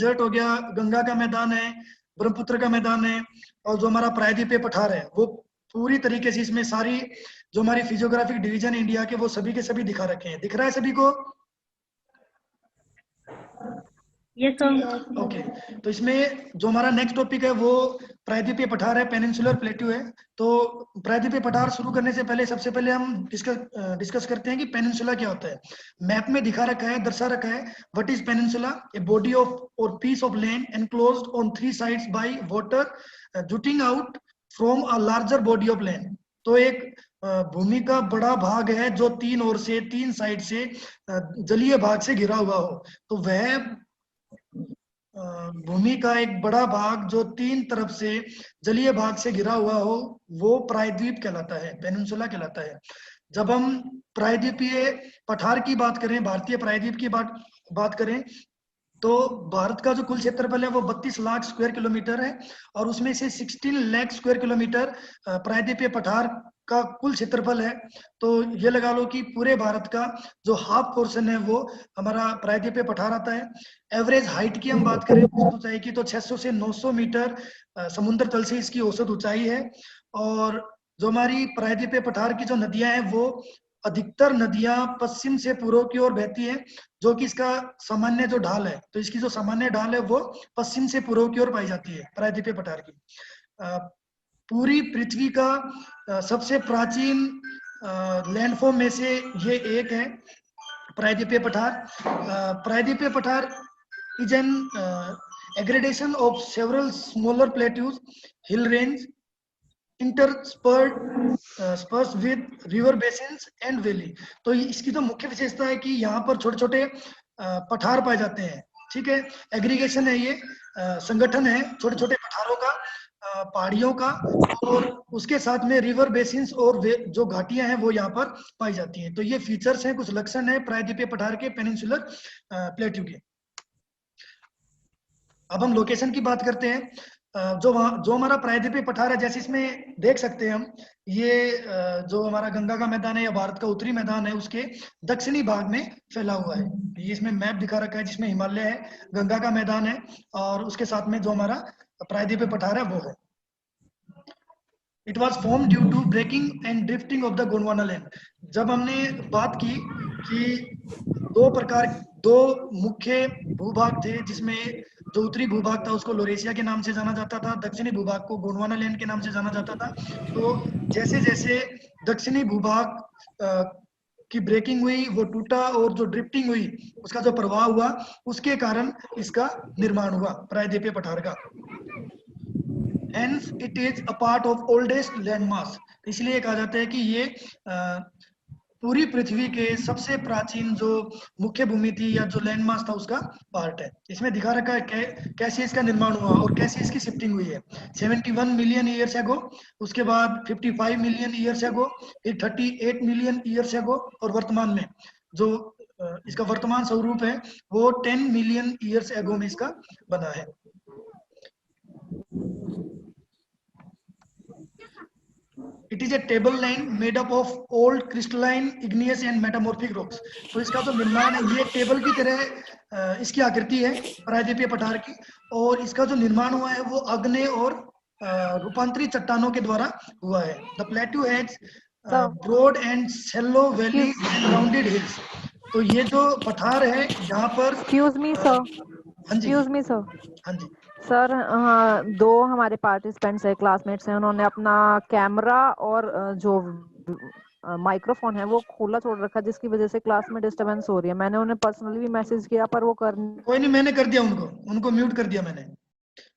Desert हो गया, गंगा का मैदान है, ब्रह्मपुत्र का मैदान है, और जो हमारा प्रायद्वीपीय पठार है वो पूरी तरीके से इसमें सारी जो हमारी फिजियोग्राफिक डिवीजन इंडिया के वो सभी के सभी दिखा रखे हैं। दिख रहा है सभी को? Yes sir. ओके, तो इसमें जो हमारा नेक्स्ट टॉपिक है वो प्रायद्वीपीय पठार है, पेनिनसुलर प्लेट्यू है। तो प्रायद्वीपीय पठार शुरू करने से पहले सबसे पहले हम डिस्कस करते हैं कि पेनिनसुला क्या होता है। मैप में दिखा रखा है, दर्शा रखा है, what is peninsula, a body of or piece of land enclosed on 3 sides by water jutting out from a larger body of land. तो एक भूमि का बड़ा भाग है जो 3 ओर से 3 साइड से जलीय भाग से घिरा हुआ हो। तो वह भूमि का एक बड़ा भाग जो 3 तरफ से जलीय भाग से घिरा हुआ हो वो प्रायद्वीप कहलाता है, पेनिनसुला कहलाता है। जब हम प्रायद्वीपीय पठार की बात करें, भारतीय प्रायद्वीप की बात करें, तो भारत का जो कुल क्षेत्रफल है वो 32 लाख स्क्वायर किलोमीटर है, और उसमें से 16 लाख स्क्वायर किलोमीटर प्रायद्वीपीय पठार का कुल क्षेत्रफल है। तो ये लगा लो कि पूरे भारत का जो हाफ पोर्शन है वो हमारा प्रायद्वीपीय पठार आता है। एवरेज हाइट की हम बात करें औसत ऊंचाई की, तो 600 से 900 मीटर समुद्र तल से इसकी औसत ऊंचाई है। और जो हमारी प्रायद्वीपीय पठार की जो नदियां हैं वो अधिकतर नदियां पश्चिम से पूर्व की ओर बहती है, जो कि इसका सामान्य जो ढाल है, तो इसकी जो सामान्य ढाल है वो पश्चिम से पूर्व की ओर पाई जाती है प्रायद्वीपीय पठार की। पूरी पृथ्वी का सबसे प्राचीन लैंडफॉर्म में से ये एक है प्रायद्वीपीय पठार। प्रायद्वीपीय पठार is an aggregation of several smaller plateaus, hill range, interspersed with river basins and valley। तो इसकी तो मुख्य विशेषता है कि यहाँ पर छोटे छोटे पठार पाए जाते हैं। ठीक है, एग्रीगेशन है, ये संगठन है छोटे छोटे पठारों का, पहाड़ियों का, और उसके साथ में रिवर बेसिन्स और जो घाटियां हैं वो यहाँ पर पाई जाती हैं। तो ये फीचर्स हैं, कुछ लक्षण है प्रायद्वीपीय पठार के, पेनिनसुलर प्लेट्यू के। अब हम लोकेशन की बात करते हैं। जो हमारा प्रायद्वीपीय पठार है, जैसे इसमें देख सकते हैं हम, ये जो हमारा गंगा का मैदान है या भारत का उत्तरी मैदान है उसके दक्षिणी भाग में फैला हुआ है। ये इसमें मैप दिखा रखा है जिसमें हिमालय है, गंगा का मैदान है, और उसके साथ में जो हमारा प्रायद्वीपीय पठार है वो है। It was form due to breaking and drifting of the Gondwana land. जब हमने बात की कि दो मुख्य भूभाग थे, जिसमें जो उत्तरी भूभाग था उसको लोरेशिया के नाम से जाना जाता था, दक्षिणी भूभाग को गोंडवाना लैंड के नाम से जाना जाता था। तो जैसे जैसे दक्षिणी भूभाग की ब्रेकिंग हुई, वो टूटा, और जो ड्रिफ्टिंग हुई उसका जो प्रभाव हुआ, उसके कारण इसका निर्माण हुआ प्रायद्वीपीय पठार का। Hence it is a part of oldest landmass। इसलिए कहा जाता है कि ये पूरी पृथ्वी के सबसे प्राचीन जो मुख्य भूमि थी या जो लैंडमास था उसका पार्ट है। इसमें दिखा रखा है कैसे इसका निर्माण हुआ और कैसे इसकी शिफ्टिंग हुई है। 71 मिलियन ईयर्स एगो, उसके बाद 55 मिलियन ईयर्स एगो, फिर 38 मिलियन ईयर्स एगो, और वर्तमान में जो इसका वर्तमान स्वरूप है वो 10 मिलियन ईयर्स एगो में इसका बना है। It is a table land made up of old crystalline igneous and metamorphic rocks। तो इसका जो निर्माण है ये टेबल की तरह इसकी आकृति है प्रायद्वीपीय पठार की, और इसका जो निर्माण हुआ है वो अग्नेय और रूपांतरित चट्टानों के द्वारा हुआ है। The plateau has broad and shallow valleys and rounded hills। तो ये जो पठार है यहाँ पर, excuse me sir, excuse me sir, हाँ जी सर, दो हमारे पार्टिसिपेंट्स है, क्लासमेट्स हैं, उन्होंने अपना कैमरा और जो माइक्रोफोन है वो खुला छोड़ रखा, जिसकी वजह से क्लास में डिस्टरबेंस हो रही है। मैंने उन्हें पर्सनली भी मैसेज किया पर वो कोई नहीं, मैंने कर दिया उनको म्यूट कर दिया, मैंने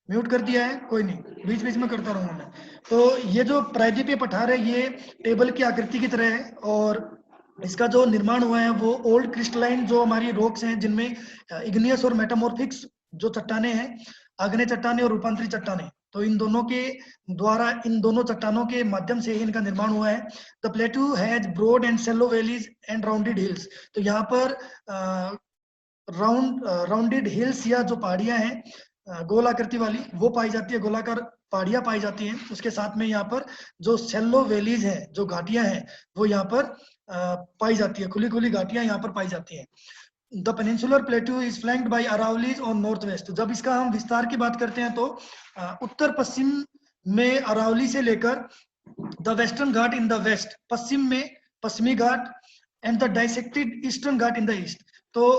म्यूट कर दिया है, कोई नहीं, बीच बीच में करता रहूंगा मैं। तो ये जो प्रायद्वीपीय पठार है ये टेबल की आकृति की तरह है, और इसका जो निर्माण हुआ है वो ओल्ड क्रिस्टलाइन जो हमारी रॉक्स हैं जिनमें इग्नियस और मेटामॉर्फिक्स जो चट्टाने हैं, आग्नेय चट्टाने और रूपांतरित चट्टाने, तो इन दोनों के द्वारा, इन दोनों चट्टानों के माध्यम से ही इनका निर्माण हुआ है। The plateau has broad and shallow valleys and rounded hills. तो यहाँ पर राउंडेड हिल्स या जो पहाड़ियां हैं गोल आकृति वाली वो पाई जाती है, गोलाकार पहाड़ियां पाई जाती हैं। उसके साथ में यहाँ पर जो शैलो वैलीज हैं, जो घाटियां हैं, वो यहाँ पर पाई जाती है, खुली खुली घाटियां यहाँ पर पाई जाती हैं। The peninsular plateau is flanked by Aravallis on north west. जब इसका हम विस्तार की बात करते हैं तो उत्तर पश्चिम में अरावली से लेकर the western Ghat in the west, पश्चिम में पश्चिमी घाट, and the dissected eastern Ghat in the east. तो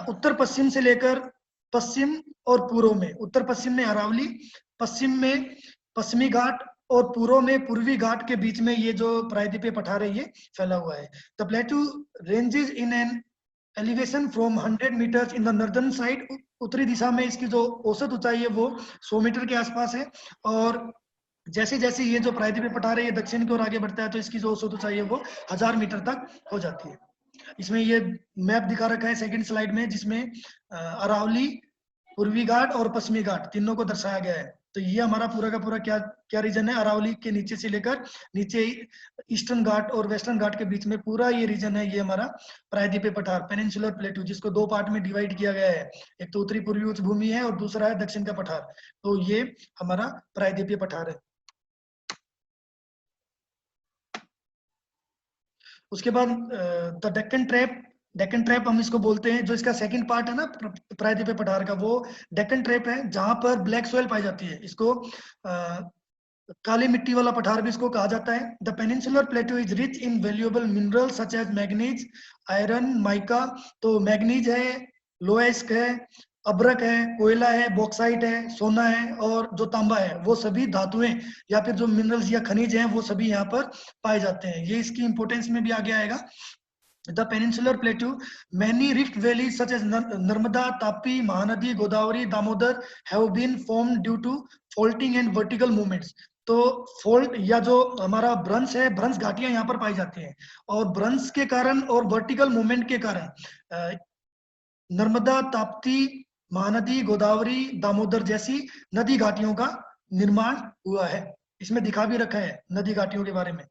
उत्तर पश्चिम से लेकर पश्चिम और पूर्व में, उत्तर पश्चिम में अरावली, पश्चिम में पश्चिमी घाट और पूर्व में पूर्वी घाट के बीच में ये जो प्रायद्वीपीय पठार है ये फैला हुआ है। The plateau ranges in an elevation from 100 metres in the northern side. उत्तरी दिशा में इसकी जो औसत ऊंचाई है वो 100 मीटर के आसपास है, और जैसे जैसे ये जो प्रायद्वीपीय पठार है ये दक्षिण की ओर आगे बढ़ता है तो इसकी जो औसत ऊंचाई है वो 1000 मीटर तक हो जाती है। इसमें ये मैप दिखा रखा है सेकंड स्लाइड में, जिसमें अरावली, पूर्वी घाट और पश्चिमी घाट तीनों को दर्शाया गया है। तो ये हमारा पूरा का पूरा क्या रीजन है, अरावली के नीचे से लेकर नीचे ईस्टर्न घाट और वेस्टर्न घाट के बीच में पूरा ये रीजन है, ये हमारा प्रायद्वीपीय पठार पेनिनसुलर प्लेट्यू, जिसको दो पार्ट में डिवाइड किया गया है। एक तो उत्तरी पूर्वी उच्च भूमि है और दूसरा है दक्षिण का पठार। तो ये हमारा प्रायद्वीपीय पठार है। उसके बाद द डेक्कन ट्रैप हम इसको बोलते हैं, जो इसका सेकंड पार्ट है ना प्रायद्वीपीय पठार का, वो डेक्कन ट्रैप है, जहां पर ब्लैक सॉइल पाई जाती है। इसको काली मिट्टी वाला पठार भी इसको कहा जाता है। The peninsular plateau is rich in valuable mineral such as manganese, iron, mica. तो मैग्नीज है, लोएस्क है, अब्रक है, कोयला है, बॉक्साइट है, सोना है, और जो तांबा है, वो सभी धातुएं या फिर जो मिनरल्स या खनिज हैं वो सभी यहाँ पर पाए जाते हैं। ये इसकी इंपोर्टेंस में भी आगे आएगा। The peninsular plateau, many rift valleys such as Narmada, Tapi, Mahanadi, Godavari, Damodar have been formed due to faulting and vertical movements. तो फोल्ट या जो हमारा भ्रंश है, भ्रंश घाटियां यहाँ पर पाई जाती हैं, और भ्रंश के कारण और वर्टिकल मूवमेंट के कारण नर्मदा, ताप्ती, महानदी, गोदावरी, दामोदर जैसी नदी घाटियों का निर्माण हुआ है। इसमें दिखा भी रखा है नदी घाटियों के बारे में।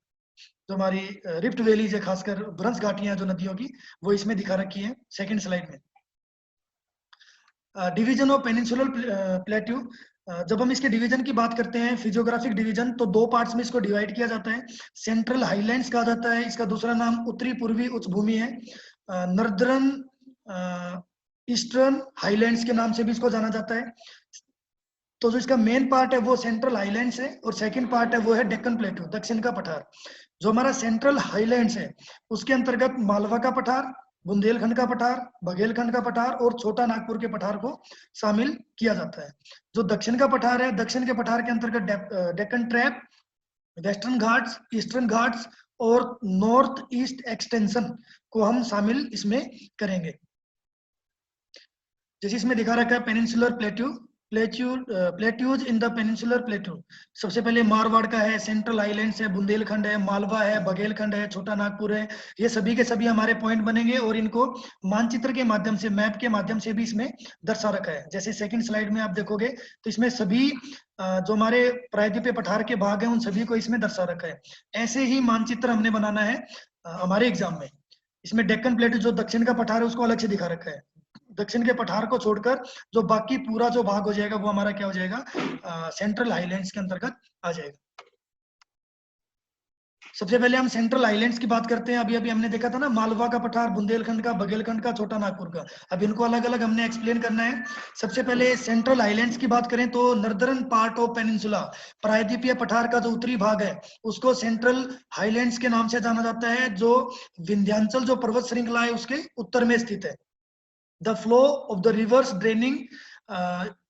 जो हमारी रिफ्ट वैलीज है, खासकर भ्रंश घाटियां जो नदियों की, वो इसमें दिखा रखी है सेकंड स्लाइड में। डिवीजन ऑफ पेनिनसुलर प्लेट्यू, जब हम इसके डिवीजन की बात करते हैं, फिजियोग्राफिक डिवीजन, तो दो पार्ट्स में इसको डिवाइड किया जाता है। सेंट्रल हाईलैंड्स कहा जाता है, इसका दूसरा नाम उत्तरी पूर्वी उच्च भूमि है। नॉर्दर्न ईस्टर्न हाईलैंड्स के नाम से भी इसको जाना जाता है। तो जो इसका मेन पार्ट है वो सेंट्रल हाईलैंड्स है, और सेकंड पार्ट है वो है डेक्कन प्लेट्यू, दक्षिण का पठार। जो हमारा सेंट्रल हाईलैंड्स है उसके अंतर्गत मालवा का पठार, बुंदेलखंड का पठार, बघेलखंड का पठार और छोटा नागपुर के पठार को शामिल किया जाता है। जो दक्षिण का पठार है, दक्षिण के पठार के अंतर्गत Deccan trap, western Ghats, eastern Ghats और नॉर्थ ईस्ट एक्सटेंशन को हम शामिल इसमें करेंगे। जैसे इसमें दिखा रखा है peninsular plateaus in the peninsular plateau. सबसे पहले मारवाड़ का है, सेंट्रल आइलैंड्स है, बुंदेलखंड है, मालवा है, बघेलखंड है, छोटा नागपुर है। ये सभी के सभी हमारे पॉइंट बनेंगे, और इनको मानचित्र के माध्यम से, मैप के माध्यम से भी इसमें दर्शा रखा है। जैसे सेकंड स्लाइड में आप देखोगे तो इसमें सभी जो हमारे प्रायद्वीपीय पठार के भाग हैं उन सभी को इसमें दर्शा रखा है। ऐसे ही मानचित्र हमने बनाना है हमारे एग्जाम में। इसमें डेक्कन प्लेट्यू जो दक्षिण का पठार है उसको अलग से दिखा रखा है। दक्षिण के पठार को छोड़कर जो बाकी पूरा जो भाग हो जाएगा वो हमारा क्या हो जाएगा, सेंट्रल हाईलैंड्स के अंतर्गत आ जाएगा। सबसे पहले हम सेंट्रल आइलैंड्स की बात करते हैं। अभी अभी हमने देखा था ना, मालवा का पठार, बुंदेलखंड का, बघेलखंड का, छोटा नागपुर का। अब इनको अलग अलग हमने एक्सप्लेन करना है। सबसे पहले सेंट्रल आइलैंड्स की बात करें तो नॉर्दर्न पार्ट ऑफ पेनिनसुला, प्रायद्वीपीय पठार का जो उत्तरी भाग है उसको सेंट्रल हाईलैंड्स के नाम से जाना जाता है, जो विंध्याचल जो पर्वत श्रृंखला है उसके उत्तर में स्थित है। The flow of the reverse draining,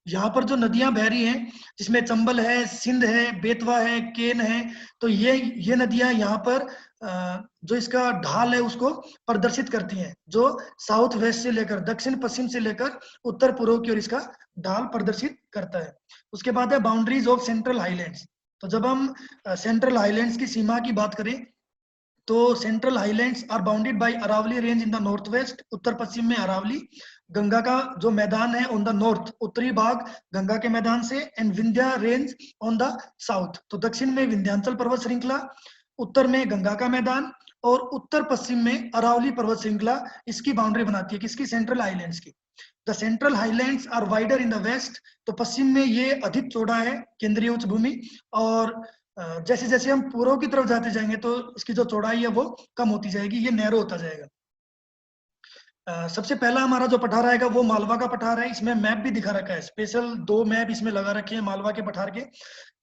यहाँ पर जो नदियां बह रही हैं जिसमें चंबल है, सिंध है, बेतवा है, केन है, तो ये नदियां यहाँ पर जो इसका ढाल है उसको प्रदर्शित करती हैं, जो साउथ वेस्ट से लेकर दक्षिण पश्चिम से लेकर उत्तर पूर्व की ओर इसका ढाल प्रदर्शित करता है। उसके बाद है बाउंड्रीज ऑफ सेंट्रल हाईलैंड्स। तो जब हम सेंट्रल हाईलैंड्स की सीमा की बात करें तो central highlands are bounded by Aravalli range in the north west, उत्तर पश्चिम में अरावली, गंगा का जो मैदान है ऑन द नॉर्थ, उत्तरी भाग गंगा के मैदान से, and Vindhya range on the south. तो दक्षिण में विंध्याचल पर्वत श्रृंखला, उत्तर में गंगा का मैदान, और उत्तर पश्चिम में अरावली पर्वत श्रृंखला इसकी बाउंड्री बनाती है, किसकी, सेंट्रल हाईलैंड्स की। The central highlands are wider in the west, तो पश्चिम में ये अधिक चौड़ा है, केंद्रीय उच्च भूमि, और जैसे जैसे हम पूर्व की तरफ जाते जाएंगे तो इसकी जो चौड़ाई है वो कम होती जाएगी, ये नैरो होता जाएगा। सबसे पहला हमारा जो पठार आएगा वो मालवा का पठार है। इसमें मैप भी दिखा रखा है, स्पेशल 2 मैप इसमें लगा रखे हैं मालवा के पठार के।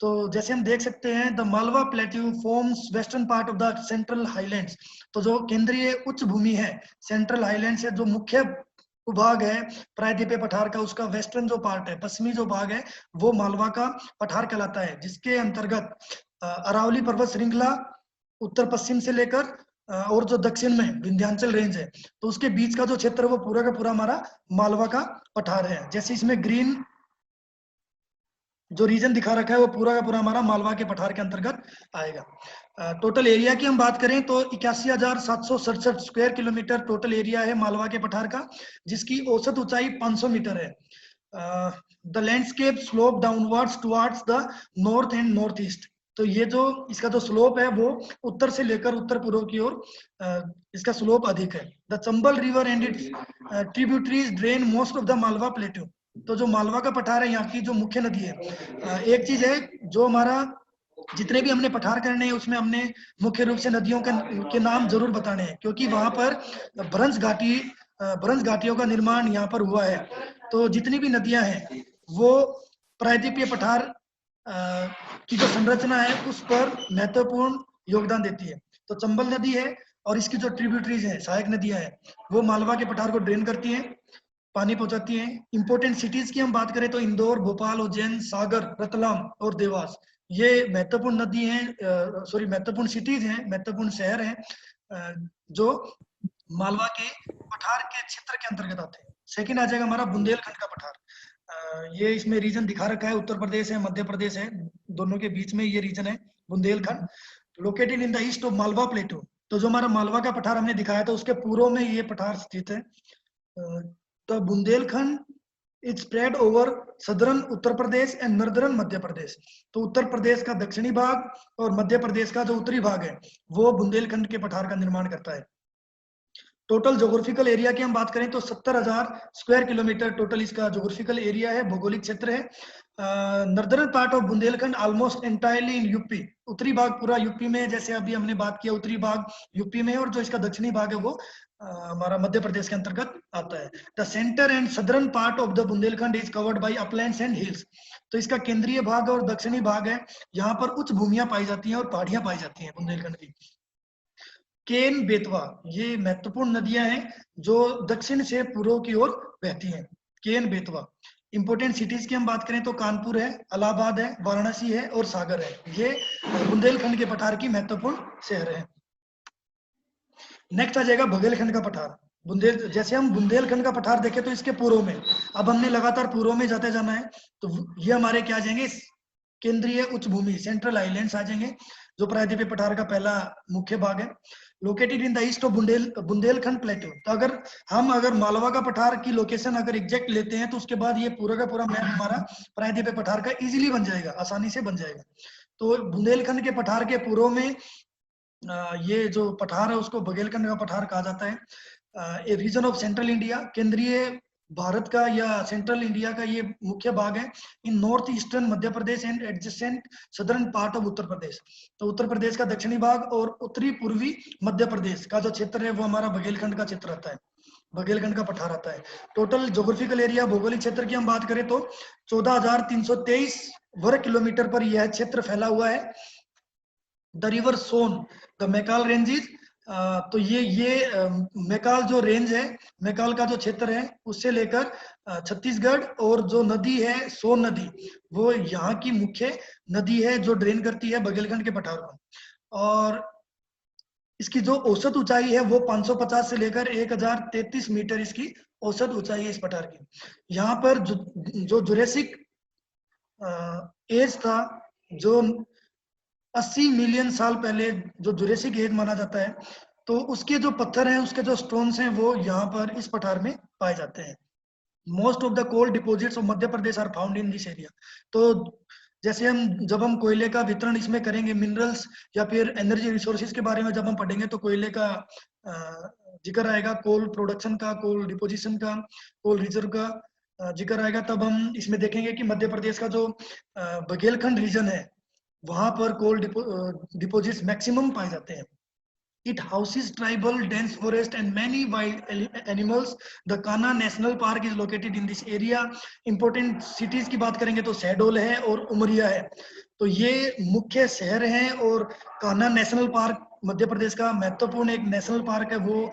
तो जैसे हम देख सकते हैं, the Malwa plateau forms western part of the central highlands. तो जो केंद्रीय उच्च भूमि है सेंट्रल हाईलैंड से, जो मुख्य भाग है प्रायद्वीपीय पठार का, उसका वेस्टर्न जो पार्ट है, पश्चिमी जो भाग है, वो मालवा का पठार कहलाता है, जिसके अंतर्गत अरावली पर्वत श्रृंखला उत्तर पश्चिम से लेकर और जो दक्षिण में विंध्याचल रेंज है, तो उसके बीच का जो क्षेत्र है वो पूरा का पूरा हमारा मालवा का पठार है। जैसे इसमें ग्रीन जो रीजन दिखा रखा है वो पूरा का पूरा हमारा मालवा के पठार के अंतर्गत आएगा। टोटल एरिया की हम बात करें तो 81,767 स्क्वायर किलोमीटर टोटल एरिया है मालवा के पठार का, जिसकी औसत ऊंचाई 500 मीटर है। The landscape slope downwards towards the north and north east. तो ये जो इसका जो स्लोप है वो उत्तर से लेकर उत्तर पूर्व की ओर इसका स्लोप अधिक है। The Chambal river and its tributaries drain most of the Malwa plateau. तो जो मालवा का पठार है, यहाँ की जो मुख्य नदी है, एक चीज है जो हमारा जितने भी हमने पठार करने हैं उसमें हमने मुख्य रूप से नदियों के नाम जरूर बताने हैं, क्योंकि वहां पर भ्रंश घाटियों का निर्माण यहाँ पर हुआ है। तो जितनी भी नदियां हैं वो प्रायद्वीपीय पठार की जो संरचना है उस पर महत्वपूर्ण योगदान देती है। तो चंबल नदी है और इसकी जो ट्रिब्यूटरीज है, सहायक नदियां हैं, वो मालवा के पठार को ड्रेन करती हैं, पानी पहुंचाती हैं। इंपोर्टेंट सिटीज की हम बात करें तो इंदौर, भोपाल, उज्जैन, सागर, रतलाम और देवास, ये महत्वपूर्ण नदी हैं, महत्वपूर्ण सिटीज हैं, महत्वपूर्ण शहर हैं जो मालवा के पठार के क्षेत्र के अंतर्गत आते हैं। सेकंड आ जाएगा हमारा बुंदेलखंड का पठार। ये इसमें रीजन दिखा रखा है, उत्तर प्रदेश है, मध्य प्रदेश है, दोनों के बीच में ये रीजन है Bundelkhand, located in the east of Malwa प्लेटू। तो जो हमारा मालवा का पठार हमने दिखाया था उसके पूर्व में ये पठार स्थित है। तो Bundelkhand it spread over southern Uttar Pradesh and northern Madhya Pradesh. तो उत्तर प्रदेश का दक्षिणी भाग और मध्य प्रदेश का जो उत्तरी भाग है वो बुंदेलखंड के पठार का निर्माण करता है। टोटल जोग्राफिकल एरिया की हम बात करें तो 70,000 स्क्वायर किलोमीटर टोटल इसका जोग्राफिकल एरिया है, भौगोलिक क्षेत्र है। Northern part of Bundelkhand almost entirely in UP. उत्तरी भाग पूरा यूपी में, जैसे अभी हमने बात किया उत्तरी भाग यूपी में, और जो इसका दक्षिणी भाग है वो हमारा मध्य प्रदेश के अंतर्गत आता है। The centre and southern part of the Bundelkhand is covered by Uplands and hills. तो इसका केंद्रीय भाग और दक्षिणी भाग है, यहाँ पर उच्च भूमियां पाई जाती हैं और पहाड़ियां पाई जाती हैं बुंदेलखंड की। केन, बेतवा, ये महत्वपूर्ण नदियां हैं जो दक्षिण से पूर्व की ओर बहती हैं। केन, बेतवा। इंपोर्टेंट सिटीज की हम बात करें तो कानपुर है, इलाहाबाद है, वाराणसी है और सागर है। ये बुंदेलखंड के पठार की महत्वपूर्ण शहर है। नेक्स्ट आ जाएगा बुंदेलखंड का पठार। जैसे हम बुंदेलखंड का पठार देखें तो इसके पूर्व में, अब हमने लगातार पूर्व में जाते जाना है, तो ये हमारे क्या आ जाएंगे, केंद्रीय उच्च भूमि, सेंट्रल आइलैंड्स आ जाएंगे, जो प्रायद्वीपीय पठार का पहला मुख्य भाग है। Located in the east of Bundelkhand प्लेटू। तो अगर मालवा का पठार की लोकेशन अगर एग्जैक्ट लेते हैं तो उसके बाद ये पूरा का पूरा मैप हमारा प्रायद्वीपीय पठार का इजीली बन जाएगा, आसानी से बन जाएगा। तो बुंदेलखंड के पठार के पूर्व में ये जो पठार है उसको बुंदेलखंड का पठार कहा जाता है। ए रीजन ऑफ सेंट्रल इंडिया, केंद्रीय भारत का या सेंट्रल इंडिया का ये मुख्य भाग है। In north eastern Madhya Pradesh and adjacent southern part of Uttar Pradesh. तो उत्तर प्रदेश का दक्षिणी भाग और उत्तरी पूर्वी मध्य प्रदेश का जो क्षेत्र है वो हमारा बुंदेलखंड का क्षेत्र आता है, बुंदेलखंड का पठार आता है। टोटल जोग्राफिकल एरिया, भौगोलिक क्षेत्र की हम बात करें तो 14,323 वर्ग किलोमीटर पर यह क्षेत्र फैला हुआ है। The river Son, the Maikal ranges. तो ये मैकाल जो रेंज है, मैकाल का जो क्षेत्र है उससे लेकर छत्तीसगढ़, और जो नदी है सोन नदी, वो यहाँ की मुख्य नदी है जो ड्रेन करती है बुंदेलखंड के पठार को। और इसकी जो औसत ऊंचाई है वो 550 से लेकर 1033 मीटर इसकी औसत ऊंचाई है इस पठार की। यहाँ पर जो जुरेसिक एज था, जो 80 मिलियन साल पहले जो जुरेसिक एज माना जाता है, तो उसके जो पत्थर हैं, उसके जो स्टोन्स हैं वो यहाँ पर इस पठार में पाए जाते हैं। Most of the coal deposits of Madhya Pradesh are found in this area. तो जैसे जब हम कोयले का वितरण इसमें करेंगे, मिनरल्स या फिर एनर्जी रिसोर्सेज के बारे में जब हम पढ़ेंगे तो कोयले का जिक्र आएगा, कोल प्रोडक्शन का, कोल डिपोजिशन का, कोल रिजर्व का जिक्र आएगा। तब हम इसमें देखेंगे कि मध्य प्रदेश का जो बुंदेलखंड रीजन है वहां पर कोल डिपोजिट्स मैक्सिमम पाए जाते हैं। It houses tribal dense forest and many wild animals. The Kanha National Park is located in this area. Important cities की बात करेंगे तो शहडोल है और उमरिया है। तो ये मुख्य शहर हैं और कान्हा नेशनल पार्क मध्य प्रदेश का महत्वपूर्ण एक नेशनल पार्क है, वो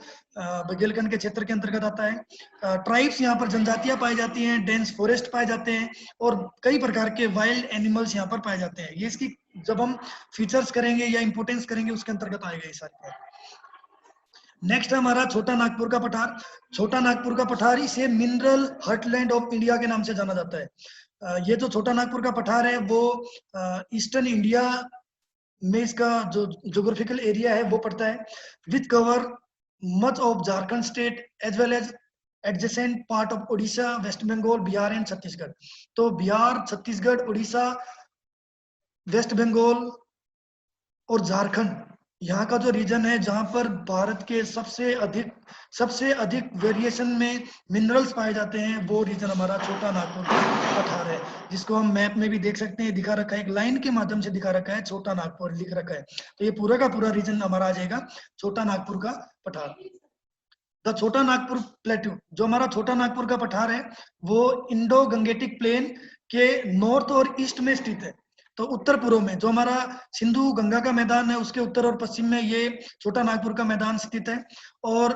बघेलखंड के क्षेत्र के अंतर्गत आता है। ट्राइब्स यहाँ पर जनजातियां पाई जाती हैं, डेंस फॉरेस्ट पाए जाते हैं और कई प्रकार के वाइल्ड एनिमल्स यहाँ पर पाए जाते हैं। ये इसकी जब हम फीचर्स करेंगे या इंपोर्टेंस करेंगे उसके अंतर्गत आएगा ये सारी। नेक्स्ट है हमारा छोटा नागपुर का पठार। छोटा नागपुर का पठार इसे मिनरल हार्टलैंड ऑफ इंडिया के नाम से जाना जाता है। ये जो छोटा नागपुर का पठार है वो ईस्टर्न इंडिया में इसका जो ज्योग्राफिकल एरिया है वो पड़ता है, which cover much of Jharkhand state as well as adjacent part of Orissa, West Bengal, Bihar and Chhattisgarh. तो बिहार, छत्तीसगढ़, उड़ीसा, वेस्ट बंगाल और झारखंड यहाँ का जो रीजन है जहां पर भारत के सबसे अधिक वेरिएशन में मिनरल्स पाए जाते हैं, वो रीजन हमारा छोटा नागपुर का पठार है, जिसको हम मैप में भी देख सकते हैं, दिखा रखा है, एक लाइन के माध्यम से दिखा रखा है, छोटा नागपुर लिख रखा है। तो ये पूरा का पूरा रीजन हमारा आ जाएगा छोटा नागपुर का पठार। द छोटा नागपुर प्लेट्यू, जो हमारा छोटा नागपुर का पठार है वो इंडो गंगेटिक प्लेन के नॉर्थ और ईस्ट में स्थित है। तो उत्तर पूर्व में जो हमारा सिंधु गंगा का मैदान है उसके उत्तर और पश्चिम में ये छोटा नागपुर का मैदान स्थित है। और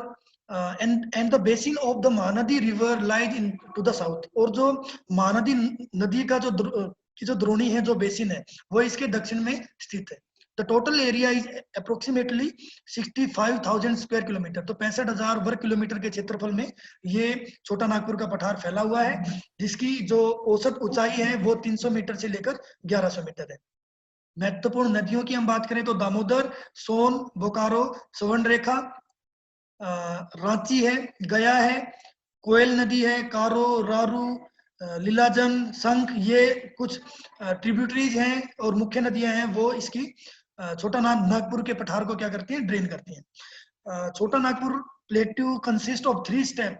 and the basin of the Mahanadi river lies in to the south, और जो महानदी नदी का जो द्रोणी है, जो बेसिन है, वो इसके दक्षिण में स्थित है। The total area is approximately 65,000 square kilometre. तो 65,000 वर्ग किलोमीटर के क्षेत्रफल में ये छोटा नागपुर का पठार फैला हुआ है, जिसकी जो औसत ऊंचाई है वो 300 मीटर से लेकर 1100 मीटर है। महत्वपूर्ण नदियों की हम बात करें तो दामोदर, सोन, बोकारो, स्वर्णरेखा, रांची है, गया है, कोयल नदी है, कारो, रारू, लीलाजन, शंख, ये कुछ ट्रिब्यूटरीज हैं और मुख्य नदियां हैं, वो इसकी छोटा नागपुर के पठार को क्या करती हैं, ड्रेन करती हैं। छोटा Nagpur plateau consist of 3 step.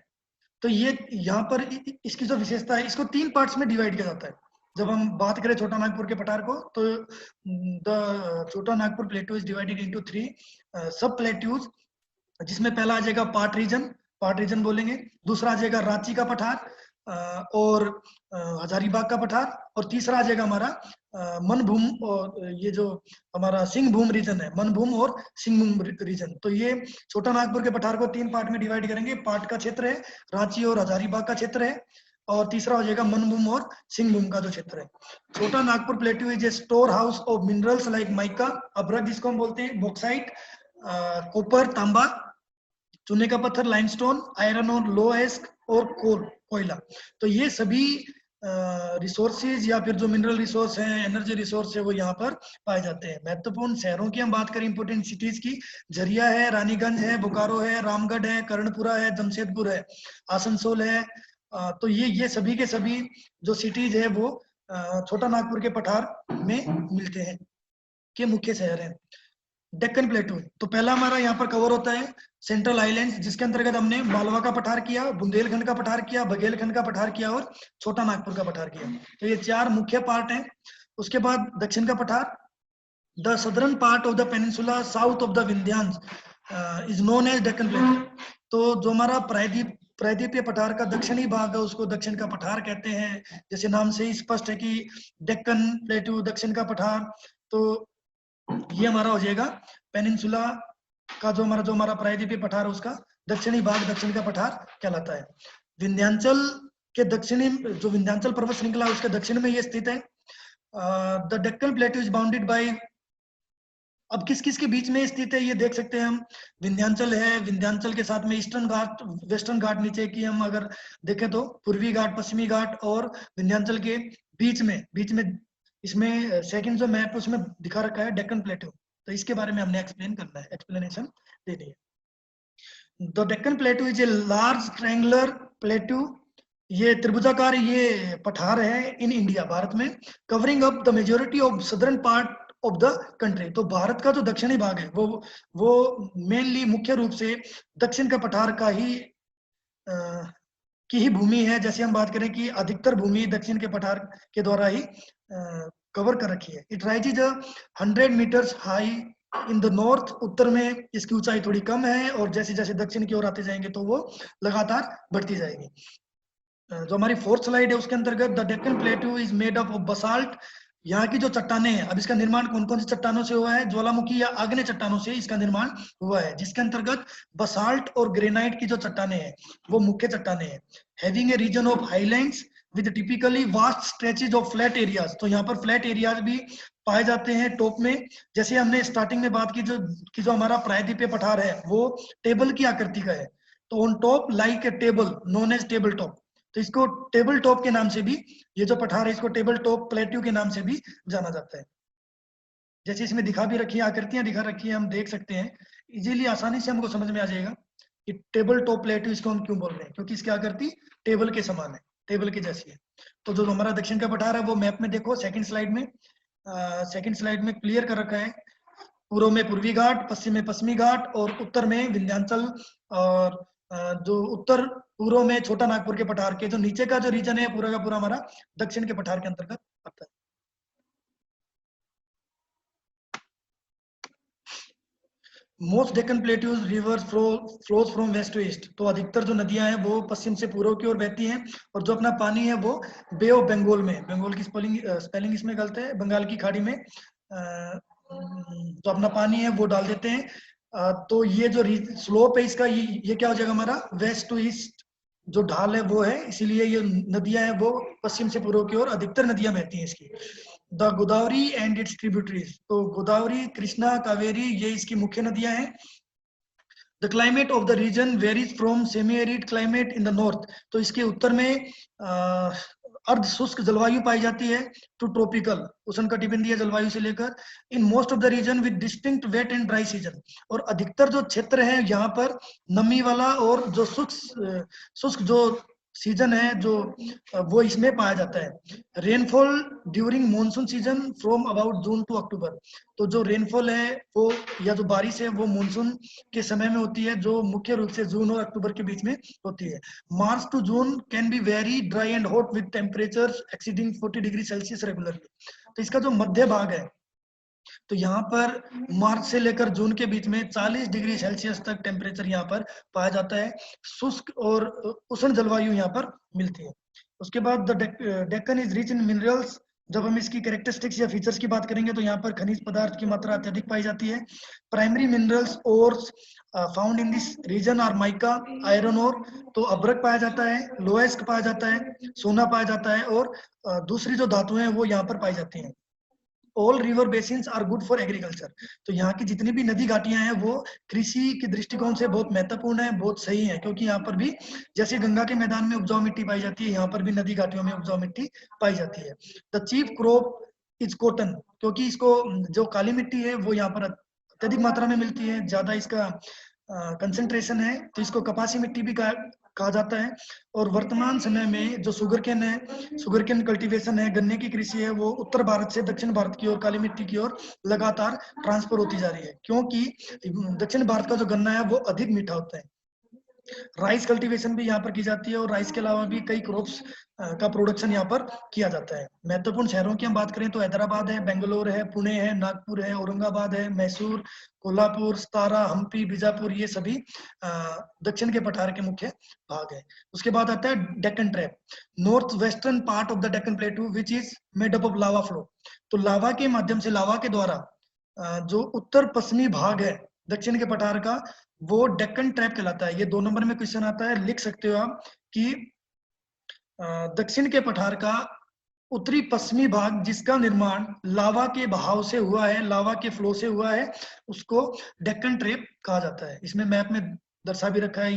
तो ये यहाँ पर इसकी जो विशेषता है, इसको 3 पार्ट्स में डिवाइड किया जाता है। जब हम बात करें छोटा नागपुर के पठार को तो द छोटा Nagpur plateau is divided into 3 सब प्लेट्यूज, जिसमें पहला आ जाएगा पार्ट रीजन बोलेंगे, दूसरा आ जाएगा रांची का पठार और हजारीबाग का पठार, और तीसरा आ जाएगा हमारा मनभूम, और ये जो हमारा सिंहभूम रीजन है, मनभूम और सिंहभूम रीजन। तो ये छोटा नागपुर के पठार को 3 पार्ट में डिवाइड करेंगे। पार्ट का क्षेत्र है रांची और हजारीबाग का क्षेत्र है, और तीसरा हो जाएगा मनभूम और सिंहभूम का जो क्षेत्र है। छोटा Nagpur plateau is a store house of minerals like mica, अभ्रक जिसको हम बोलते हैं, बॉक्साइट, कॉपर, तांबा, चूने का पत्थर, लाइमस्टोन, आयरन और लोएस्क और कोयला। तो ये सभी रिसोर्सेज या फिर जो मिनरल रिसोर्स हैं, एनर्जी रिसोर्स है, वो यहाँ पर पाए जाते हैं। महत्वपूर्ण शहरों की हम बात करें, इंपोर्टेंट सिटीज की, झरिया है, रानीगंज है, बोकारो है, रामगढ़ है, कर्णपुरा है, जमशेदपुर है, आसनसोल है। तो ये सभी के सभी जो सिटीज है वो छोटा नागपुर के पठार में मिलते हैं, के मुख्य शहर हैं। डेक्कन प्लेटू, तो पहला हमारा यहाँ पर कवर होता है सेंट्रल आइलैंड्स, जिसके अंतर्गत हमने मालवा का पठार किया, बुंदेलखंड का पठार किया, बघेलखंड का पठार किया और छोटा नागपुर का पठार किया। तो ये 4 मुख्य पार्ट हैं। उसके बाद दक्षिण का पठार, the southern part of the peninsula south of the Vindhyas is known as Deccan plateau. तो जो हमारा प्रायद्वीपीय पठार का दक्षिणी भाग है उसको दक्षिण का पठार कहते हैं। जैसे नाम से ही स्पष्ट है कि डेक्कन प्लेटू, दक्षिण का पठार। तो ये हमारा हो जाएगा पेनिनसुला का जो हमारा प्रायद्वीपीय पठार है उसका दक्षिणी भाग दक्षिण का पठार कहलाता है। विंध्यांचल के दक्षिणी, जो विंध्यांचल पर्वत श्रृंखला उसके दक्षिण में ये स्थित है। The Deccan प्लेटू is bounded by, अब किस किस के बीच में स्थित है ये देख सकते हैं हम। विंध्यांचल है, विंध्यांचल के साथ में ईस्टर्न घाट, वेस्टर्न घाट नीचे की हम अगर देखें तो पूर्वी घाट, पश्चिमी घाट, और विंध्यांचल के बीच में इसमें सेकंड जो मैप उसमें दिखा रखा है डेक्कन प्लेटू। तो इसके बारे में हमने एक्सप्लेन करना है, एक्सप्लेनेशन देनी है। The Deccan प्लेटू is a large triangular प्लेटू, ये त्रिभुजाकार ये पठार है इन इंडिया, भारत में, covering up the majority of southern part of the country. तो भारत का जो दक्षिणी भाग है वो मेनली मुख्य रूप से दक्षिण का पठार का ही की ही भूमि है। जैसे हम बात करें कि अधिकतर भूमि दक्षिण के पठार के द्वारा ही कवर कर रखी है। It rises 100 metres high in the north, उत्तर में इसकी ऊंचाई थोड़ी कम है, और जैसे जैसे दक्षिण की ओर आते जाएंगे तो वो लगातार बढ़ती जाएगी। जो हमारी फोर्थ स्लाइड है उसके अंतर्गत the Deccan plateau is made up of basalt. यहाँ की जो चट्टाने हैं, अब इसका निर्माण कौन कौन सी चट्टानों से हुआ है? ज्वालामुखी या आग्नेय चट्टानों से इसका निर्माण हुआ है, जिसके अंतर्गत बसाल्ट और ग्रेनाइट की जो चट्टाने हैं वो मुख्य चट्टाने हैं। Having a region of highlands with typically vast stretches of flat areas. तो यहाँ पर फ्लैट एरियाज भी पाए जाते हैं टॉप में। जैसे हमने स्टार्टिंग में बात की, जो हमारा प्रायद्वीपीय पठार है वो टेबल की आकृति का है, तो on top like a table known as table top, तो इसको टेबल टॉप के नाम से भी, ये जो पठार है इसको टेबल टॉप प्लेट्यू के नाम से भी जाना जाता है। जैसे इसमें दिखा भी रखी है, आकृतियां दिखा रखी है, हम देख सकते हैं इजीली, आसानी से हमको समझ में आ जाएगा कि टेबल टॉप प्लेट्यू इसको हम क्यों बोल रहे हैं, क्योंकि इसकी आकृति टेबल के समान है, टेबल के जैसी है। तो जो हमारा दक्षिण का पठार है वो मैप में देखो, सेकंड स्लाइड में क्लियर कर रखा है। पूर्व में पूर्वी घाट, पश्चिम में पश्चिमी घाट, और उत्तर में विंध्याचल, और जो उत्तर पूर्व में छोटा नागपुर के पठार के जो नीचे का जो रीजन है पूरा का पूरा हमारा दक्षिण के पठार के अंतर्गत आता है। Most Deccan plateaus rivers flows from west to east. तो अधिकतर जो नदियां हैं वो पश्चिम से पूर्व की ओर बहती हैं, और जो अपना पानी है वो बे ऑफ बंगाल में, बंगाल की स्पेलिंग इसमें गलत है, बंगाल की खाड़ी में जो अपना पानी है वो डाल देते हैं। तो ये जो स्लोप है इसका, ये क्या हो जाएगा हमारा वेस्ट टू ईस्ट जो ढाल है वो है, इसीलिए ये नदियां हैं वो पश्चिम से पूर्व की ओर अधिकतर नदियां बहती हैं इसकी। The Godavari and its tributaries. तो गोदावरी, कृष्णा, कावेरी ये इसकी मुख्य नदियां हैं। The climate of the region varies from semi arid climate in the north. तो इसके उत्तर में अर्ध शुष्क जलवायु पाई जाती है, टू ट्रॉपिकल उष्णकटिबंधीय जलवायु से लेकर, in most of the region with distinct wet and dry season. और अधिकतर जो क्षेत्र है यहाँ पर नमी वाला और जो शुष्क जो सीजन है जो वो इसमें पाया जाता है। Rainfall during monsoon season from about June to October. तो जो रेनफॉल है वो, या जो बारिश है वो मॉनसून के समय में होती है, जो मुख्य रूप से जून और अक्टूबर के बीच में होती है। March to June can be very dry and hot with temperature exceeding 40 degree Celsius regularly. तो इसका जो मध्य भाग है, तो यहाँ पर मार्च से लेकर जून के बीच में 40 डिग्री सेल्सियस तक टेम्परेचर यहाँ पर पाया जाता है। शुष्क और उष्ण जलवायु यहाँ पर मिलती है। उसके बाद the Deccan is rich in minerals. जब हम इसकी कैरेक्टरिस्टिक्स या फीचर्स की बात करेंगे तो यहाँ पर खनिज पदार्थ की मात्रा अत्यधिक पाई जाती है। प्राइमरी मिनरल्स और found in this region are mica, iron ore, तो अभ्रक पाया जाता है, लोएस्क पाया जाता है, सोना पाया जाता है, और दूसरी जो धातुएं हैं वो यहाँ पर पाई जाती हैं। All river basins are good for agriculture. तो यहाँ की जितनी भी नदी घाटियां हैं वो कृषि के दृष्टिकोण से बहुत महत्वपूर्ण है, बहुत सही है, क्योंकि यहाँ पर भी जैसे गंगा के मैदान में उपजाऊ मिट्टी पाई जाती है, यहाँ पर भी नदी घाटियों में उपजाऊ मिट्टी पाई जाती है। The chief crop is cotton, क्योंकि इसको जो काली मिट्टी है वो यहाँ पर अत्यधिक मात्रा में मिलती है, ज्यादा इसका कंसेंट्रेशन है, तो इसको कपासी मिट्टी भी कहा जाता है। और वर्तमान समय में जो शुगर केन कल्टीवेशन है, गन्ने की कृषि है, वो उत्तर भारत से दक्षिण भारत की ओर काली मिट्टी की ओर लगातार ट्रांसफर होती जा रही है, क्योंकि दक्षिण भारत का जो गन्ना है वो अधिक मीठा होता है। राइस कल्टीवेशन भी यहाँ पर की जाती है, और राइस के अलावा भी कई क्रॉप्स का प्रोडक्शन यहाँ पर किया जाता है। महत्वपूर्ण शहरों की हम बात करें तो हैदराबाद है, बेंगलोर है, पुणे है, नागपुर है, औरंगाबाद है, मैसूर, कोल्हापुर, सतारा, हम्पी, बीजापुर, ये सभी दक्षिण के पठार के मुख्य भाग है। उसके बाद आता है Deccan trap, north western part of the Deccan प्लेटू which is made up of lava flow. तो लावा के माध्यम से, लावा के द्वारा जो उत्तर पश्चिमी भाग है दक्षिण के पठार का, वो डेक्कन ट्रैप कहलाता है। ये 2 नंबर में क्वेश्चन आता है, लिख सकते हो आप कि दक्षिण के पठार का उत्तरी पश्चिमी भाग जिसका निर्माण लावा के बहाव से हुआ है, लावा के फ्लो से हुआ है, उसको डेक्कन ट्रैप कहा जाता है। इसमें मैप में दर्शा भी रखा है।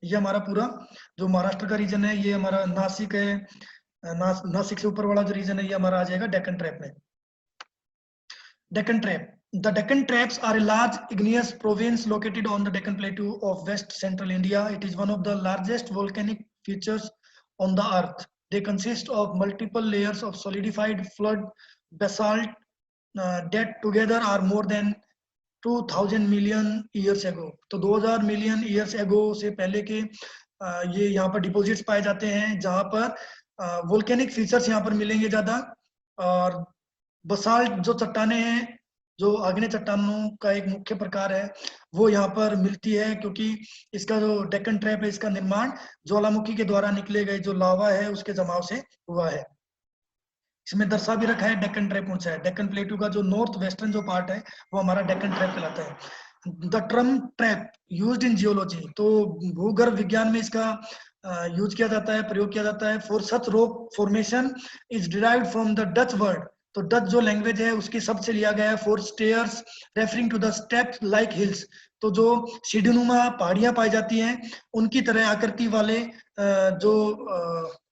ये हमारा पूरा जो महाराष्ट्र का रीजन है, ये हमारा नासिक है, नासिक से ऊपर वाला जो रीजन है ये हमारा आ जाएगा डेक्कन ट्रैप में। Deccan trap, the Deccan Traps are a large igneous province located on the Deccan Plateau of west central India. It is one of the largest volcanic features on the earth. They consist of multiple layers of solidified flood basalt that together are more than 2000 million years ago. तो 2000 million years ago से पहले के ये यहाँ पर deposits पाए जाते हैं, जहाँ पर वोल्केनिक फीचर्स यहाँ पर मिलेंगे ज्यादा, और बसाल्ट जो चट्टाने हैं, जो आग्नेय चट्टानों का एक मुख्य प्रकार है, वो यहाँ पर मिलती है, क्योंकि इसका जो डेक्कन ट्रैप है, इसका निर्माण ज्वालामुखी के द्वारा निकले गए जो लावा है उसके जमाव से हुआ है। इसमें दर्शा भी रखा है डेक्कन ट्रैप कौन सा है। डेक्कन प्लेटू का जो नॉर्थ वेस्टर्न जो पार्ट है वो हमारा डेक्कन ट्रैप कहलाता है। The term trap used in geology, तो भूगर्भ विज्ञान में इसका यूज किया जाता है, प्रयोग किया जाता है। For such rock formation is derived from the Dutch word, तो डच जो लैंग्वेज है उसके शब्द से लिया गया है। For stairs referring to the step like hills, तो जो सीढ़ीनुमा पहाड़ियां पाई जाती हैं उनकी तरह आकृति वाले जो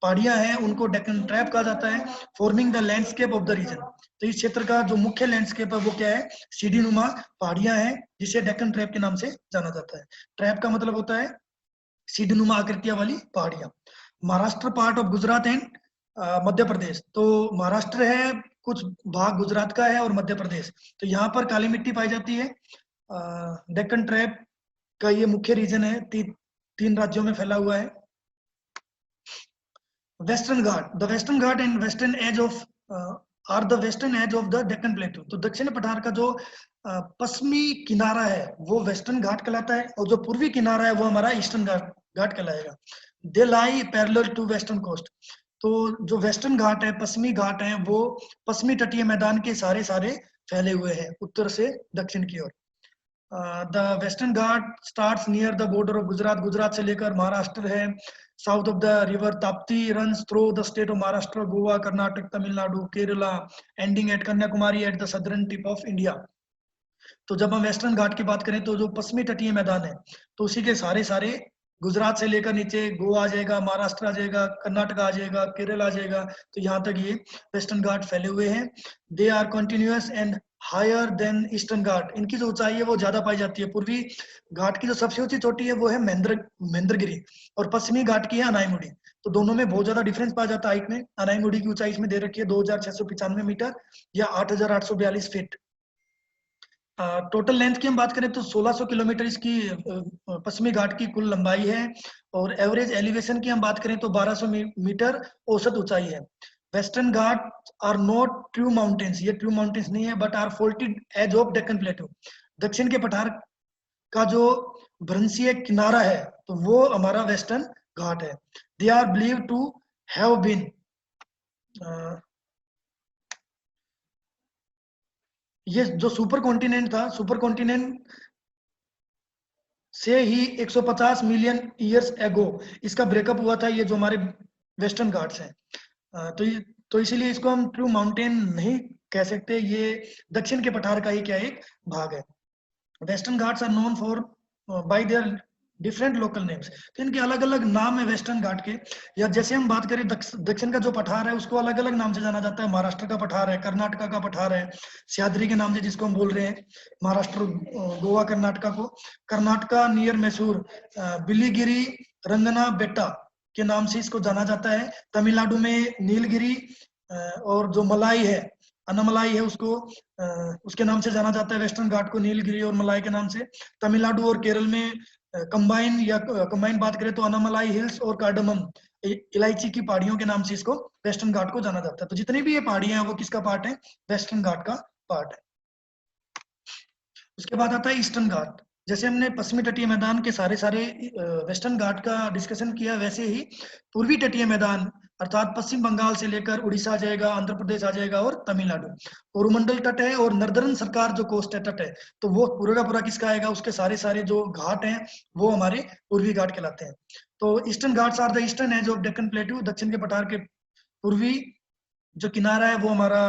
पहाड़ियां हैं उनको डेक्कन ट्रैप कहा जाता है। Forming the landscape of the region, तो इस क्षेत्र का जो मुख्य लैंडस्केप है वो क्या है, सीढ़ीनुमा पहाड़ियां हैं, जिसे डेक्कन ट्रैप के नाम से जाना जाता है। ट्रैप का मतलब होता है सीढ़ीनुमा आकृतियां वाली पहाड़ियां। Maharashtra part of Gujarat and Madhya Pradesh, तो महाराष्ट्र है, कुछ भाग गुजरात का है और मध्य प्रदेश, तो यहाँ पर काली मिट्टी पाई जाती है। डेक्कन ट्रैप का ये मुख्य रीजन है, तीन राज्यों में फैला हुआ है। Western ghat, the western ghat and western edge of or the western edge of the Deccan plateau, तो दक्षिण पठार का जो पश्चिमी किनारा है वो वेस्टर्न घाट कहलाता है, और जो पूर्वी किनारा है वो हमारा ईस्टर्न घाट कहलाएगा। दे lie parallel to western coast, तो जो वेस्टर्न घाट है, पश्चिमी घाट है, वो पश्चिमी तटीय मैदान के सारे फैले हुए हैं उत्तर से दक्षिण की ओर। The western Ghat starts near the border of Gujarat, Gujarat से लेकर महाराष्ट्र है। South of the river Tapti runs through the state of Maharashtra, Goa, Karnataka, Tamil Nadu, Kerala, ending at Kanyakumari at the southern tip of India. तो जब हम वेस्टर्न घाट की बात करें तो जो पश्चिमी तटीय मैदान है तो उसी के सारे गुजरात से लेकर नीचे गोवा आ जाएगा, महाराष्ट्र आ जाएगा, कर्नाटक आ जाएगा, केरल आ जाएगा, तो यहाँ तक ये वेस्टर्न घाट फैले हुए हैं। They are continuous and higher than eastern Ghat, इनकी जो ऊंचाई है वो ज्यादा पाई जाती है। पूर्वी घाट की जो सबसे ऊंची चोटी है वो है महेंद्रगिरी, और पश्चिमी घाट की है अनाईमुड़ी, तो दोनों में बहुत ज्यादा डिफरेंस पाया जाता है हाइट में। अनाईमुड़ी की ऊंचाई इसमें दे रखी है 2695 मीटर या 8842 फीट। टोटल लेंथ की हम बात करें तो 1600 किलोमीटर इसकी पश्चिमी घाट की कुल लंबाई है, और एवरेज एलिवेशन की हम बात करें तो 1200 मीटर औसत ऊंचाई है। Western Ghat are not true mountains, ये ट्रू माउंटेन्स नहीं है, but are faulted edge of Deccan plateau, दक्षिण के पठार का जो भ्रंशीय किनारा है तो वो हमारा वेस्टर्न घाट है। They are believe to have been, ये जो सुपर कॉन्टिनेंट था, सुपर कॉन्टिनेंट से ही 150 मिलियन ईयर्स एगो इसका ब्रेकअप हुआ था, ये जो हमारे वेस्टर्न घाट्स हैं। तो इसीलिए इसको हम ट्रू माउंटेन नहीं कह सकते, ये दक्षिण के पठार का ही क्या एक भाग है। Western ghats are known for by their different local names, तो इनके अलग अलग नाम है वेस्टर्न घाट के। या जैसे हम बात करें दक्षिण का जो पठार है उसको अलग अलग नाम से जाना जाता है। महाराष्ट्र का पठार है, कर्नाटका का पठार है सह्याद्री के नाम से जिसको हम बोल रहे हैं, महाराष्ट्र, गोवा, कर्नाटका को। कर्नाटका नियर मैसूर बिलीगिरी रंगना बेट्टा के नाम से इसको जाना जाता है। तमिलनाडु में नीलगिरी, और जो मलाई है, अनामलाई है, उसको उसके नाम से जाना जाता है वेस्टर्न घाट को, नीलगिरी और मलाई के नाम से। तमिलनाडु और केरल में कंबाइन बात करें तो अनामलाई हिल्स और कार्डमम, इलायची की पहाड़ियों के नाम से इसको वेस्टर्न घाट को जाना जाता है। तो जितनी भी ये पहाड़ियां हैं वो किसका पार्ट है, वेस्टर्न घाट का पार्ट है। उसके बाद आता है ईस्टर्न घाट। जैसे हमने पश्चिमी तटीय मैदान के सारे वेस्टर्न घाट का डिस्कशन किया, वैसे ही पूर्वी तटीय मैदान अर्थात पश्चिम बंगाल से लेकर उड़ीसा आ जाएगा, आंध्र प्रदेश आ जाएगा और तमिलनाडु। कोरोमंडल तट है और नर्दर्न सरकार जो कोस्ट है, तट है, तो वो पूरा का पूरा किसका आएगा, उसके सारे जो घाट हैं वो हमारे पूर्वी घाट कहलाते हैं। तो eastern ghats are the eastern edge of Deccan plateau, दक्षिण के पठार के पूर्वी जो किनारा है वो हमारा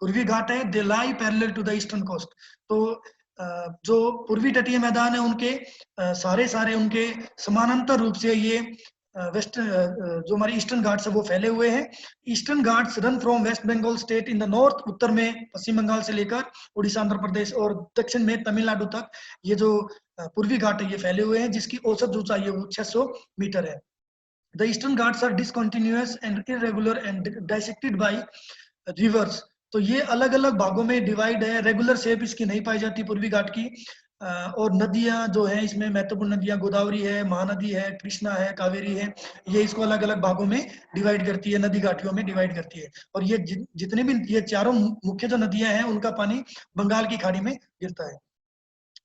पूर्वी घाट है। They lie parallel to the eastern coast, तो जो पूर्वी तटीय मैदान है उनके सारे उनके समानांतर रूप से ये जो हमारे ईस्टर्न घाट्स है वो फैले हुए हैं। Eastern Ghats run from West Bengal state in the north, उत्तर में पश्चिम बंगाल से लेकर उड़ीसा, आंध्र प्रदेश और दक्षिण में तमिलनाडु तक ये जो पूर्वी घाट है ये फैले हुए हैं, जिसकी औसत ऊंचाई है वो 600 मीटर है। The eastern ghats are discontinuous and irregular and dissected by rivers, तो ये अलग अलग भागों में डिवाइड है, रेगुलर शेप इसकी नहीं पाई जाती पूर्वी घाट की। और नदियां जो है इसमें महत्वपूर्ण नदियां गोदावरी है, महानदी है, कृष्णा है, कावेरी है, ये इसको अलग अलग भागों में डिवाइड करती है, नदी घाटियों में डिवाइड करती है। और ये जितने भी ये चारों मुख्य जो नदियां हैं उनका पानी बंगाल की खाड़ी में गिरता है।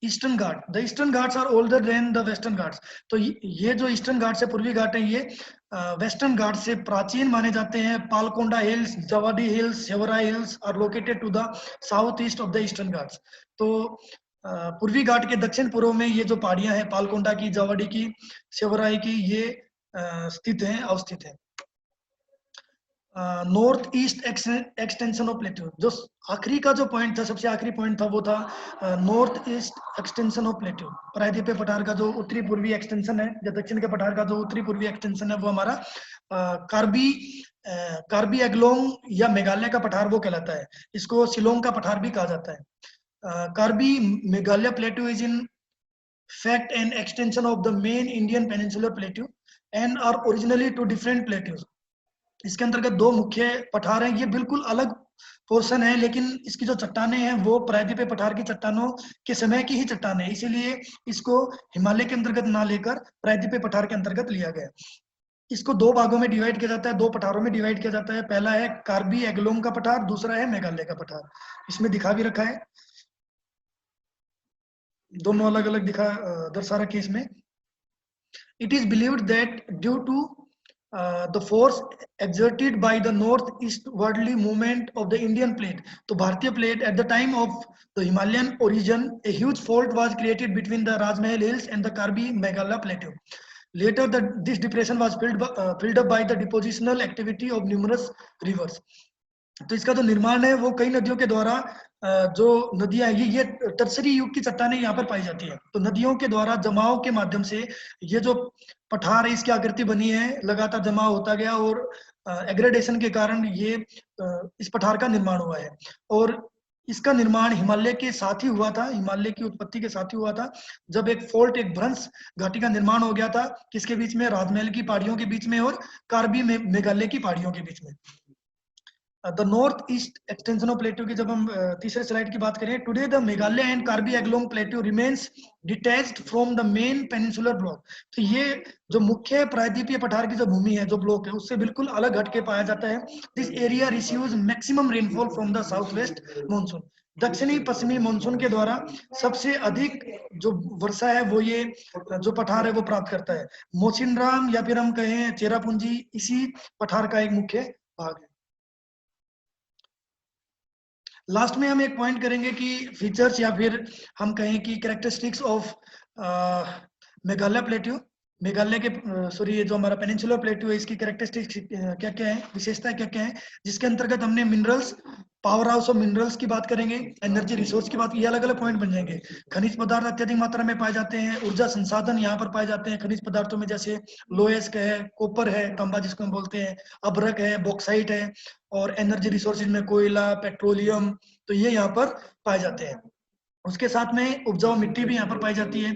Eastern ghat, the eastern ghats are older than the western ghats. तो ये जो ईस्टर्न घाट्स है, पूर्वी घाट है, ये वेस्टर्न घाट से प्राचीन माने जाते हैं। Palkonda hills, Javadi hills, Shevaroy hills are located to the south east of the eastern ghats. तो पूर्वी घाट के दक्षिण पूर्व में ये जो पहाड़ियां हैं, पालकोंडा की, जवाडी की, सेवराई की, ये स्थित हैं, अवस्थित है। North east extension of plateau, जो आखिरी का जो पॉइंट था, सबसे आखिरी पॉइंट था, वो था north east extension of plateau. प्रायद्वीपीय पठार का जो उत्तरी पूर्वी एक्सटेंशन है, या दक्षिण के पठार का जो उत्तरी पूर्वी एक्सटेंशन है, वो हमारा कार्बी एग्लोंग या मेघालय का पठार वो कहलाता है। इसको शिलोंग का पठार भी कहा जाता है। Karbi Meghalaya plateau is in fact an extension of the main Indian peninsular plateau and are originally two different plateaus। इसके अंतर्गत दो मुख्य पठार हैं, ये बिल्कुल अलग पोर्शन है, लेकिन इसकी जो चट्टानें हैं वो प्रायद्वीपीय पठार की चट्टानों के समय की ही चट्टानें है, इसीलिए इसको हिमालय के अंतर्गत ना लेकर प्रायद्वीपीय पठार के अंतर्गत लिया गया। इसको दो भागों में डिवाइड किया जाता है, दो पठारों में डिवाइड किया जाता है। पहला है कार्बी एग्लोंग का पठार, दूसरा है मेघालय का पठार। इसमें दिखा भी रखा है, दोनों अलग अलग दर्शा रखे इसमें। It is believed that due to the force exerted by the northeastwardly movement of the Indian plate, तो भारतीय plate at the time of the Himalayan origin, a huge fault was created between the Rajmahal Hills and the Karbi Meghalaya plateau. Later this depression was filled up by the depositional activity of numerous rivers। तो इसका जो निर्माण है वो कई नदियों के द्वारा, जो नदियां ये टर्सरी युग की चट्टानें यहाँ पर पाई जाती है। तो नदियों के द्वारा जमाव के माध्यम से ये जो पठार है, इसकी आकृति बनी है, लगातार जमाव होता गया और एग्रेडेशन के कारण ये इस पठार का निर्माण हुआ है। और इसका निर्माण हिमालय के साथ ही हुआ था, हिमालय की उत्पत्ति के साथ ही हुआ था, जब एक फोल्ट, एक भ्रंश घाटी का निर्माण हो गया था। किसके बीच में? राजमहल की पहाड़ियों के बीच में और कार्बी मेघालय की पहाड़ियों के बीच में। The north east extension of plateau की जब हम तीसरे स्लाइड की बात करें, today the Meghalaya and Karbi Anglong plateau remains detached from the main peninsular block. तो ये जो मुख्य प्रायद्वीपीय पठार की जो भूमि है, जो ब्लॉक है, उससे बिल्कुल अलग हटके पाया जाता है। This area receives maximum rainfall from the south west monsoon. दक्षिणी पश्चिमी मानसून के द्वारा सबसे अधिक जो वर्षा है वो ये जो पठार है वो प्राप्त करता है। मोचिनराम या फिर हम कहें चेरापूंजी इसी पठार का एक मुख्य भाग है। लास्ट में हम एक पॉइंट करेंगे कि फीचर्स या फिर हम कहें कि characteristics of Meghalaya plateau, Meghalaya के सॉरी ये जो हमारा पेनिनसुलर प्लेट्यू है, इसकी कैरेक्टरिस्टिक्स क्या क्या है, विशेषताएं क्या क्या है, जिसके अंतर्गत हमने minerals, power house of minerals की बात करेंगे, एनर्जी रिसोर्स की बात, ये अलग अलग पॉइंट बन जाएंगे। खनिज पदार्थ अत्यधिक मात्रा में पाए जाते हैं, ऊर्जा संसाधन यहाँ पर पाए जाते हैं खनिज पदार्थों में, जैसे लोहेस्क है, कॉपर है, तांबा जिसको हम बोलते हैं, अभ्रक है, बॉक्साइट है, और एनर्जी रिसोर्सेज में कोयला, पेट्रोलियम, तो ये यहाँ पर पाए जाते हैं। उसके साथ में उपजाऊ मिट्टी भी यहाँ पर पाई जाती है।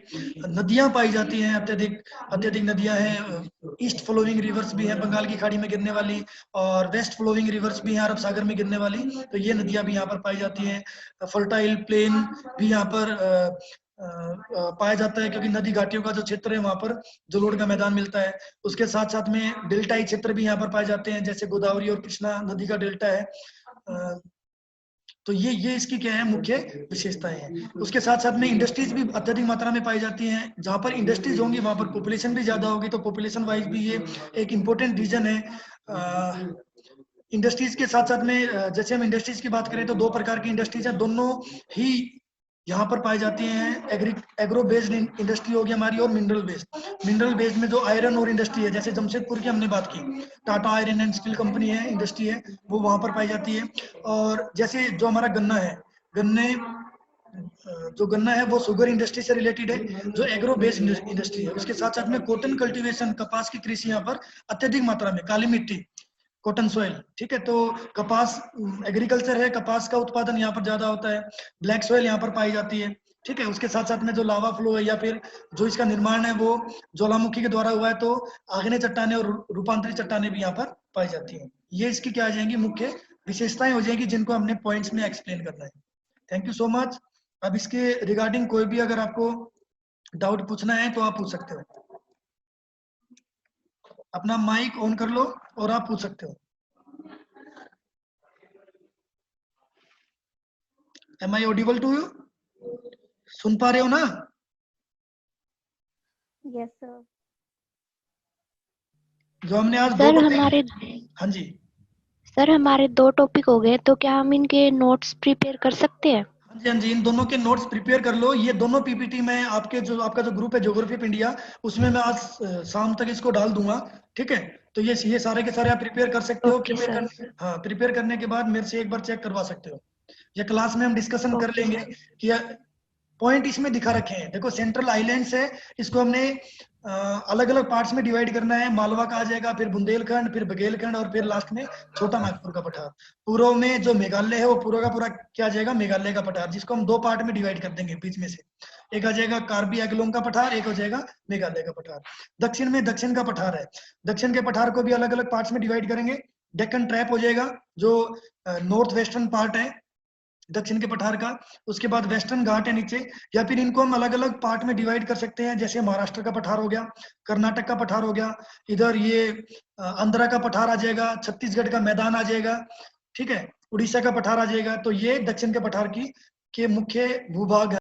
नदियां पाई जाती हैं, अत्यधिक नदियां हैं। ईस्ट फ्लोइंग रिवर्स भी हैं बंगाल की खाड़ी में गिरने वाली, और वेस्ट फ्लोइंग रिवर्स भी हैं अरब सागर में गिरने वाली, तो ये नदियां भी यहाँ पर पाई जाती हैं। फर्टाइल प्लेन भी यहाँ पर पाया जाता है, क्योंकि नदी घाटियों का जो क्षेत्र है वहां पर जलोढ़ का मैदान मिलता है। उसके साथ साथ में डेल्टाई क्षेत्र भी यहाँ पर पाए जाते हैं, जैसे गोदावरी और कृष्णा नदी का डेल्टा है। तो ये इसकी क्या है, मुख्य विशेषताएं हैं। उसके साथ साथ में इंडस्ट्रीज भी अत्यधिक मात्रा में पाई जाती हैं। जहां पर इंडस्ट्रीज होंगी वहां पर पॉपुलेशन भी ज्यादा होगी, तो पॉपुलेशन वाइज भी ये एक इम्पोर्टेंट रीजन है। इंडस्ट्रीज के साथ साथ में जैसे हम इंडस्ट्रीज की बात करें तो दो प्रकार की इंडस्ट्रीज है, दोनों ही यहाँ पर पाई जाती हैं। एग्रो बेस्ड इंडस्ट्री होगी हमारी, और मिनरल बेस्ड में जो आयरन और इंडस्ट्री है, जैसे जमशेदपुर की हमने बात की, Tata iron and steel company है, इंडस्ट्री है, वो वहां पर पाई जाती है। और जैसे जो हमारा गन्ना है वो शुगर इंडस्ट्री से रिलेटेड है, जो एग्रो बेस्ड इंडस्ट्री है। उसके साथ साथ में कॉटन कल्टीवेशन, कपास की कृषि यहाँ पर अत्यधिक मात्रा में, काली मिट्टी, कॉटन सॉइल, ठीक है, तो कपास एग्रीकल्चर है, कपास का उत्पादन यहाँ पर ज्यादा होता है। ब्लैक सॉइल यहाँ पर पाई जाती है, ठीक है। उसके साथ साथ में जो लावा फ्लो है या फिर जो इसका निर्माण है वो ज्वालामुखी के द्वारा हुआ है, तो आग्नेय चट्टानें और रूपांतरित चट्टानें भी यहाँ पर पाई जाती हैं। ये इसकी क्या आ जाएंगी, मुख्य विशेषताएं हो जाएंगी, जिनको हमने पॉइंट्स में एक्सप्लेन करना है। Thank you so much. अब इसके रिगार्डिंग कोई भी अगर आपको डाउट पूछना है तो आप पूछ सकते हो। अपना माइक ऑन कर लो और आप पूछ सकते हो। Am I audible to you? सुन पा रहे हो ना? Yes sir. जो हमने आज सर दो हमारे हाँ जी सर हमारे 2 टॉपिक हो गए, तो क्या हम इनके नोट्स प्रिपेयर कर सकते हैं? हाँ जी हाँ जी, इन दोनों के नोट्स प्रिपेयर कर लो। ये दोनों पीपीटी में आपका जो ग्रुप है ज्योग्राफी ऑफ इंडिया, उसमें मैं आज शाम तक इसको डाल दूंगा। ठीक है, तो ये सारे के सारे आप प्रिपेयर कर सकते हो। Okay sir. हाँ, प्रिपेयर करने के बाद मेरे से एक बार चेक करवा सकते हो, या क्लास में हम डिस्कशन कर ओके लेंगे सर। कि पॉइंट इसमें दिखा रखे हैं। देखो सेंट्रल आइलैंड्स है, इसको हमने अलग अलग पार्ट्स में डिवाइड करना है। मालवा का आ जाएगा, फिर बुंदेलखंड, फिर बघेलखंड, और फिर लास्ट में छोटा नागपुर का पठार। पूर्व में जो मेघालय है वो पूरा का पूरा क्या आ जाएगा, मेघालय का पठार, जिसको हम 2 पार्ट में डिवाइड कर देंगे बीच में से। एक आ जाएगा कार्बी एंगलोंग का पठार, एक हो जाएगा मेघालय का पठार। दक्षिण में दक्षिण का पठार है, दक्षिण के पठार को भी अलग अलग पार्ट्स में डिवाइड करेंगे। डेक्कन ट्रैप हो जाएगा, जो नॉर्थ वेस्टर्न पार्ट है दक्षिण के पठार का। उसके बाद वेस्टर्न घाट है नीचे, या फिर इनको हम अलग अलग पार्ट में डिवाइड कर सकते हैं। जैसे महाराष्ट्र का पठार हो गया, कर्नाटक का पठार हो गया, इधर ये आंध्रा का पठार आ जाएगा, छत्तीसगढ़ का मैदान आ जाएगा, ठीक है, उड़ीसा का पठार आ जाएगा। तो ये दक्षिण के पठार के मुख्य भूभाग है।